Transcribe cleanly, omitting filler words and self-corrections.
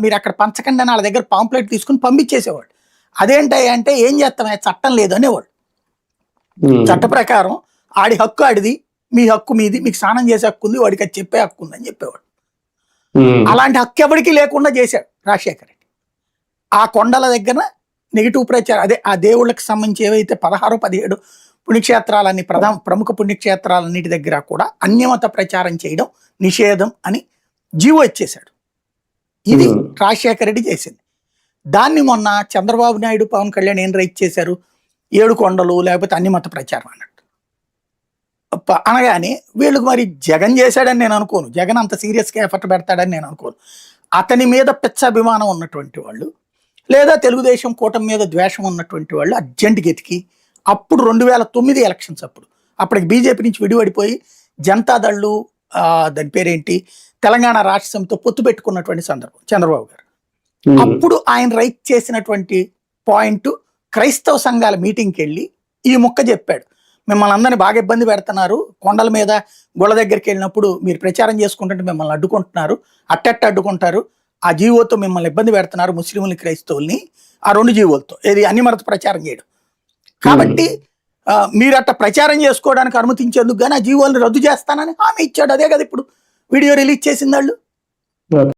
మీరు అక్కడ పంచకండి అని వాళ్ళ దగ్గర పాంప్లెట్ తీసుకుని పంపించేసేవాడు. అదేంటి అంటే ఏం చేస్తామే చట్టం లేదు అనేవాడు. చట్ట ప్రకారం ఆడి హక్కు ఆడిది, మీ హక్కు మీది, మీకు స్నానం చేసే హక్కు ఉంది, వాడికి అది చెప్పే హక్కు ఉంది అని చెప్పేవాడు. అలాంటి హక్కు ఎవరికి లేకుండా చేశాడు రాజశేఖర రెడ్డి. ఆ కొండల దగ్గర నెగిటివ్ ప్రచారం, అదే ఆ దేవుళ్ళకి సంబంధించి ఏవైతే 16, 17 పుణ్యక్షేత్రాలన్నీ ప్రముఖ పుణ్యక్షేత్రాలన్నిటి దగ్గర కూడా అన్యమత ప్రచారం చేయడం నిషేధం అని జీవో ఇచ్చేశాడు. ఇది రాజశేఖర రెడ్డి చేసింది. దాన్ని మొన్న చంద్రబాబు నాయుడు, పవన్ కళ్యాణ్ ఏం రైట్ చేశారు, 7 కొండలు లేకపోతే అన్యమత ప్రచారం అన్నట్టు అనగానే వీళ్ళకి మరి జగన్ చేశాడని నేను అనుకోను, జగన్ అంత సీరియస్గా ఎఫర్ట్ పెడతాడని నేను అనుకోను. అతని మీద పిచ్చ అభిమానం ఉన్నటువంటి వాళ్ళు లేదా తెలుగుదేశం కూటమి మీద ద్వేషం ఉన్నటువంటి వాళ్ళు అర్జెంట్గా ఎతికి అప్పుడు 2009 ఎలక్షన్స్ అప్పటికి బీజేపీ నుంచి విడిపడిపోయి జనతాదళ్ళు దాని పేరేంటి తెలంగాణ రాష్ట్ర సమితితో పొత్తు పెట్టుకున్నటువంటి సందర్భం చంద్రబాబు గారు. అప్పుడు ఆయన రైట్ చేసినటువంటి పాయింట్, క్రైస్తవ సంఘాల మీటింగ్కి వెళ్ళి ఈ ముక్క చెప్పాడు, మిమ్మల్ని అందరినీ బాగా ఇబ్బంది పెడుతున్నారు, కొండల మీద గొళ్ళ దగ్గరికి వెళ్ళినప్పుడు మీరు ప్రచారం చేసుకుంటుంటే మిమ్మల్ని అడ్డుకుంటున్నారు, అట్టెట్ట అడ్డుకుంటారు, ఆ జీవోతో మిమ్మల్ని ఇబ్బంది పెడుతున్నారు ముస్లింలని క్రైస్తవుల్ని, ఆ 2 జీవోలతో ఏది అన్యమత ప్రచారం చేయడం. కాబట్టి మీరు అట్ట ప్రచారం చేసుకోవడానికి అనుమతించేందుకు కానీ ఆ జీవోల్ని రద్దు చేస్తానని హామీ ఇచ్చాడు. అదే కదా ఇప్పుడు వీడియో రిలీజ్ చేసింది వాళ్ళు.